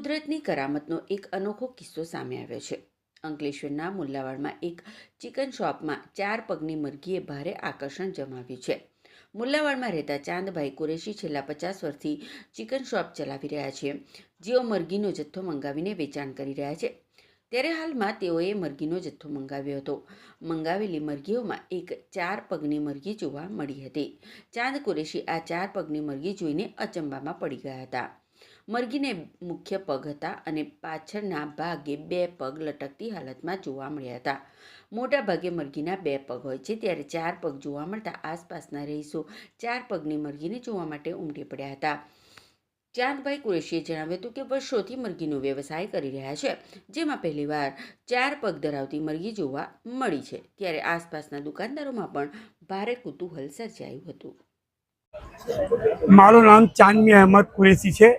કુદરતની કરામતનો એક અનોખો કિસ્સો સામે આવ્યો છે। અંકલેશ્વરના મુલ્લાવાડમાં એક ચિકન શોપમાં 4 પગની મરઘીએ ભારે આકર્ષણ જમાવ્યું છે। મુલ્લાવાડમાં રહેતા ચાંદભાઈ કુરેશી છેલ્લા 50 વર્ષથી ચિકન શોપ ચલાવી રહ્યા છે, જેઓ મરઘીનો જથ્થો મંગાવીને વેચાણ કરી રહ્યા છે। ત્યારે હાલમાં તેઓએ મરઘીનો જથ્થો મંગાવ્યો હતો। મંગાવેલી મરઘીઓમાં એક 4 પગની મરઘી જોવા મળી હતી। ચાંદ કુરેશી આ 4 પગની મરઘી જોઈને અચંબામાં પડી ગયા હતા। મરઘીને મુખ્ય પગ હતા અને પાછળના ભાગે 2 પગ લટકતી હાલતમાં જોવા મળ્યા હતા। મોટા ભાગે મરઘીના 2 પગ હોય છે, ત્યારે 4 પગ જોવા મળતા આસપાસના રહીશો 4 પગની મરઘીને જોવા માટે ઉમટી પડ્યા હતા। ચાંદભાઈ કુરેશીએ જણાવ્યું હતું કે વર્ષોથી મરઘીનો વ્યવસાય કરી રહ્યા છે, જેમાં પહેલીવાર 4 પગ ધરાવતી મરઘી જોવા મળી છે। ત્યારે આસપાસના દુકાનદારોમાં પણ ભારે કુતૂહલ સર્જાયું હતું। મારું નામ ચાંદમી અહેમદ કુરેશી છે।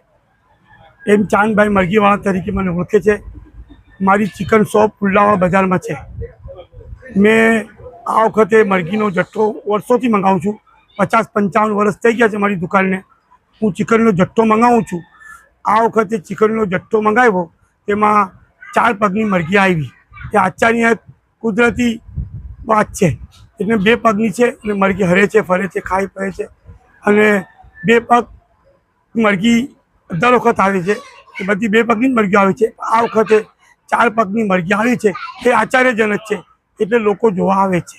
એમ ચાંદભાઈ મરઘીવાળા તરીકે મને ઓળખે છે। મારી ચિકન શોપ પુલ્લાવા બજારમાં છે। મેં આ વખતે મરઘીનો જથ્થો વર્ષોથી મંગાવું છું। 50-55 વર્ષ થઈ ગયા છે મારી દુકાનને। હું ચિકનનો જથ્થો મંગાવું છું। આ વખતે ચિકનનો જથ્થો મંગાવ્યો, તેમાં 4 પગની મરઘી આવી। એ આચાર્ય કુદરતી વાત છે। એટલે 2 પગની છે અને મરઘી હરે છે, ફરે છે, ખાઈ પે છે અને 2 પગ મરઘી દર વખત આવે છે। એ બધી 2 પગની જ મરઘીઓ આવે છે। આ વખતે 4 પગની મરઘી આવી છે। એ આશ્ચર્યજનક છે, એટલે લોકો જોવા આવે છે।